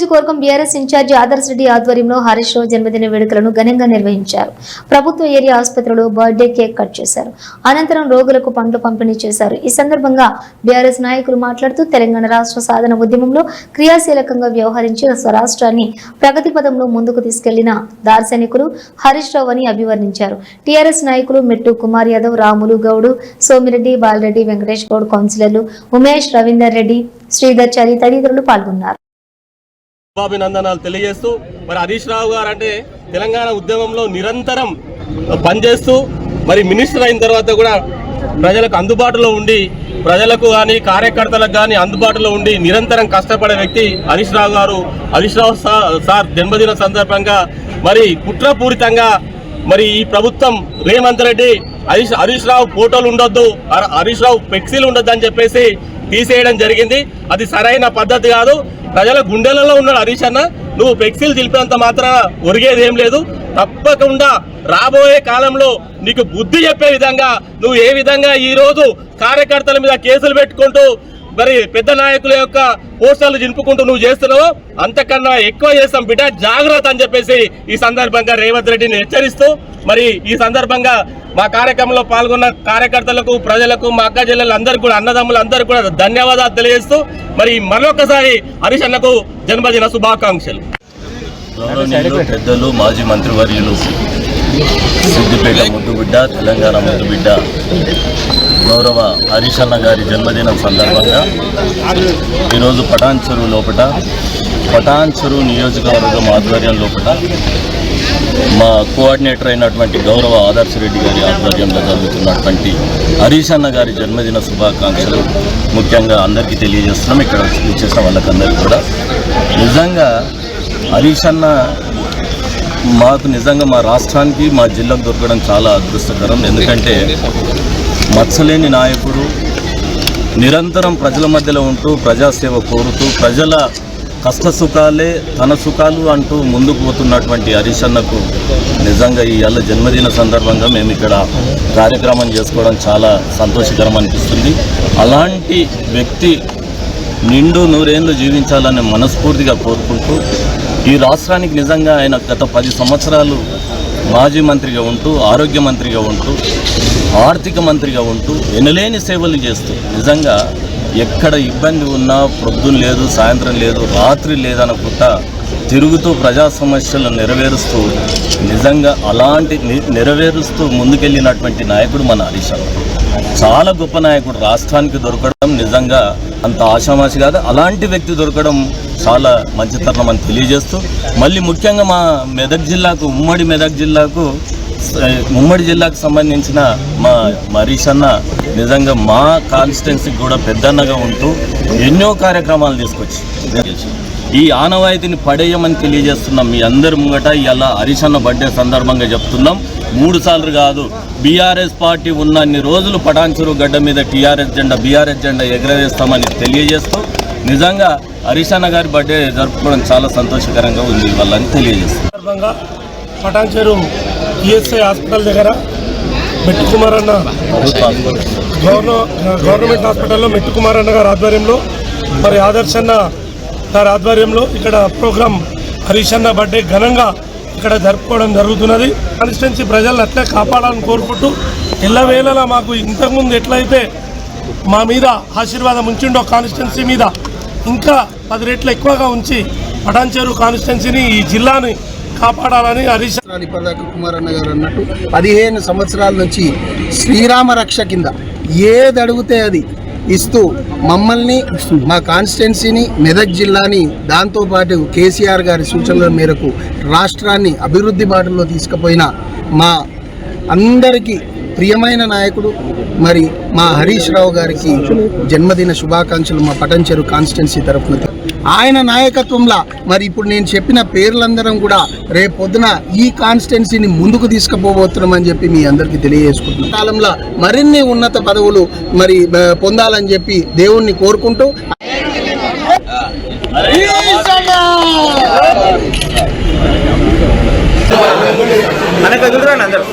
నియోజకవర్గం BRS incharge Adarsh Reddy ఆధ్వర్యంలో హరీష్ రావు జన్మదిన వేడుకలను ఘనంగా నిర్వహించారు. ప్రభుత్వ ఏరియా ఆసుపత్రిలో బర్త్డే కేక్ కట్ చేశారు. అనంతరం రోగులకు పండ్లు పంపిణీ చేశారు. ఈ సందర్భంగా బీఆర్ఎస్ నాయకులు మాట్లాడుతూ తెలంగాణ రాష్ట్ర సాధన ఉద్యమంలో క్రియాశీలకంగా వ్యవహరించి రాష్ట్రాన్ని ప్రగతి పదంలో ముందుకు తీసుకెళ్లిన దార్శనికులు హరీష్ రావు అని అభివర్ణించారు. టీఆర్ఎస్ నాయకులు మెట్టు కుమార్ యాదవ్, రాములు గౌడ్, సోమిరెడ్డి, బాలరెడ్డి, వెంకటేష్ గౌడ్, కౌన్సిలర్లు ఉమేష్, రవీందర్ రెడ్డి, శ్రీధర్ చారి తదితరులు పాల్గొన్నారు. అభినందనాలు తెలియజేస్తూ మరి హరీష్ రావు గారు అంటే తెలంగాణ ఉద్యమంలో నిరంతరం పనిచేస్తూ మరి మినిస్టర్ అయిన తర్వాత కూడా ప్రజలకు అందుబాటులో ఉండి ప్రజలకు కానీ కార్యకర్తలకు కానీ అందుబాటులో ఉండి నిరంతరం కష్టపడే వ్యక్తి హరీష్ రావు గారు. హరీష్ రావు సార్ జన్మదిన సందర్భంగా మరి కుట్రపూరితంగా మరి ఈ ప్రభుత్వం రేవంత్ రెడ్డి హరీష్ రావు ఫోటోలు ఉండొద్దు, హరీష్ రావు ఫ్లెక్సీలు ఉండొద్దు అని చెప్పేసి తీసేయడం జరిగింది. అది సరైన పద్ధతి కాదు. ప్రజల గుండెలలో ఉన్నాడు హరీష్ అన్న. నువ్వు ఫ్లెక్సీలు తెలిపినంత మాత్రాన ఒరిగేది ఏం లేదు. తప్పకుండా రాబోయే కాలంలో నీకు బుద్ధి చెప్పే విధంగా నువ్వు ఏ విధంగా ఈరోజు కార్యకర్తల మీద కేసులు పెట్టుకుంటూ మరి పెద్ద నాయకుల యొక్క పోస్టర్లు జింపుకుంటూ నువ్వు చేస్తున్నావు, అంతకన్నా ఎక్కువ చేస్తాం బిడ్డ, జాగ్రత్త అని చెప్పేసి ఈ సందర్భంగా రేవంత్ రెడ్డిని హెచ్చరిస్తూ మరి ఈ సందర్భంగా మా కార్యక్రమంలో పాల్గొన్న కార్యకర్తలకు, ప్రజలకు, మా అక్క చెల్లెలు అందరికీ కూడా, అన్నదమ్ములు అందరికీ కూడా ధన్యవాదాలు తెలియజేస్తూ మరి మరొకసారి హరీష్ అన్నకు జన్మదిన శుభాకాంక్షలు. పెద్దలు, మాజీ మంత్రివర్యులు, సిద్దిపేట ముద్దుబిడ్డ, తెలంగాణ ముద్దుబిడ్డ గౌరవ హరీష్ అన్న గారి జన్మదినం సందర్భంగా ఈరోజు పటాన్ చెరువు నియోజకవర్గం ఆధ్వర్యం లోపల మా కోఆర్డినేటర్ అయినటువంటి గౌరవ ఆదర్శ్ రెడ్డి గారి ఆధ్వర్యంలో జరుగుతున్నటువంటి హరీష్ అన్న గారి జన్మదిన శుభాకాంక్షలు ముఖ్యంగా అందరికీ తెలియజేస్తున్నాం. ఇక్కడ వచ్చేసిన వాళ్ళకందరికీ కూడా నిజంగా హరీష్ అన్న మాకు నిజంగా మా రాష్ట్రానికి, మా జిల్లాకు దొరకడం చాలా అదృష్టకరం. ఎందుకంటే మచ్చలేని నాయకుడు, నిరంతరం ప్రజల మధ్యలో ఉంటూ ప్రజాసేవ కోరుతూ ప్రజల కష్ట సుఖాలే తన సుఖాలు అంటూ ముందుకు పోతున్నటువంటి హరీష్ అన్నకు నిజంగా ఈ ఏళ్ళ జన్మదిన సందర్భంగా మేము ఇక్కడ కార్యక్రమం చేసుకోవడం చాలా సంతోషకరం అనిపిస్తుంది. అలాంటి వ్యక్తి నిండు నూరేళ్లు జీవించాలని మనస్ఫూర్తిగా కోరుకుంటూ ఈ రాష్ట్రానికి నిజంగా ఆయన గత 10 సంవత్సరాలు మాజీ మంత్రిగా ఉంటూ, ఆరోగ్య మంత్రిగా ఉంటూ, ఆర్థిక మంత్రిగా ఉంటూ ఎనలేని సేవలు చేస్తూ నిజంగా ఎక్కడ ఇబ్బంది ఉన్నా పొద్దున లేదు, సాయంత్రం లేదు, రాత్రి లేదనుకుంటా తిరుగుతూ ప్రజా సమస్యలు నెరవేరుస్తూ నిజంగా అలాంటి నెరవేరుస్తూ ముందుకెళ్ళినటువంటి నాయకుడు మన హరీష్ అన్న. చాలా గొప్ప నాయకుడు. రాష్ట్రానికి దొరకడం నిజంగా అంత ఆషామాషి కాదు. అలాంటి వ్యక్తి దొరకడం చాలా మంచితనం అని తెలియజేస్తూ మళ్ళీ ముఖ్యంగా మా మెదక్ జిల్లాకు, ఉమ్మడి జిల్లాకు సంబంధించిన మా హరీష్ అన్న నిజంగా మా కాన్స్టిట్యున్సీకి కూడా పెద్దన్నగా ఉంటూ ఎన్నో కార్యక్రమాలు తీసుకొచ్చి ఈ ఆనవాయితీని పడేయమని తెలియజేస్తున్నాం. మీ అందరి ముంగట ఇలా హరీష్ అన్న బర్త్డే సందర్భంగా చెప్తున్నాం. 3 సార్లు కాదు, బీఆర్ఎస్ పార్టీ ఉన్నన్ని రోజులు పటాన్ చెరువు గడ్డ మీద బీఆర్ఎస్ జెండా ఎగరవేస్తామని తెలియజేస్తూ నిజంగా హరీష్ అన్న గారి బర్త్డే జరుపుకోవడం చాలా సంతోషకరంగా ఉంది వాళ్ళని తెలియజేస్తున్నాం. పటాన్ చెరువు ఈఎస్ఐ హాస్పిటల్ దగ్గర మెట్టు కుమార్ అన్న గవర్నమెంట్ హాస్పిటల్లో మెట్టు కుమార్ అన్న గారి ఆధ్వర్యంలో మరి ఆదర్శ్ అన్న గారి ఆధ్వర్యంలో ఇక్కడ ప్రోగ్రాం హరీష్ అన్న బర్త్డే ఘనంగా ఇక్కడ జరుపుకోవడం జరుగుతున్నది. కాన్స్టిట్యున్సీ ప్రజలను అట్లే కాపాడాలని కోరుకుంటూ ఎల్లవేళలా మాకు ఇంతకుముందు ఎట్లయితే మా మీద ఆశీర్వాదం ఉంచిండో కాన్స్టిట్యున్సీ మీద ఇంకా 10 రెట్లు ఎక్కువగా ఉంచి పటాన్ చెరువు కాన్స్టిట్యున్సీని, ఈ జిల్లాని కాపాడాలని హరీష్ ఇప్పటిదాకా కుమార్ అన్న గారు అన్నట్టు 15 సంవత్సరాల నుంచి శ్రీరామ రక్ష కింద ఏది అడిగితే అది ఇస్తూ మమ్మల్ని, మా కాన్స్టిట్యున్సీని, మెదక్ జిల్లాని, దాంతోపాటు కేసీఆర్ గారి సూచనల మేరకు రాష్ట్రాన్ని అభివృద్ధి బాటలో తీసుకుపోయిన మా అందరికీ ప్రియమైన నాయకుడు మరి మా హరీష్ రావు గారికి జన్మదిన శుభాకాంక్షలు మా పటాన్ చెరువు కాన్స్టిట్యున్సీ తరఫున. ఆయన నాయకత్వంలో మరి ఇప్పుడు నేను చెప్పిన పేర్లందరం కూడా రేపు పొద్దున ఈ కాన్స్టిట్యున్సీని ముందుకు తీసుకుపోబోతున్నామని చెప్పి మీ అందరికీ తెలియజేసుకుంటున్నాం. కాలంలో మరిన్ని ఉన్నత పదవులు మరి పొందాలని చెప్పి దేవుణ్ణి కోరుకుంటూ అందరూ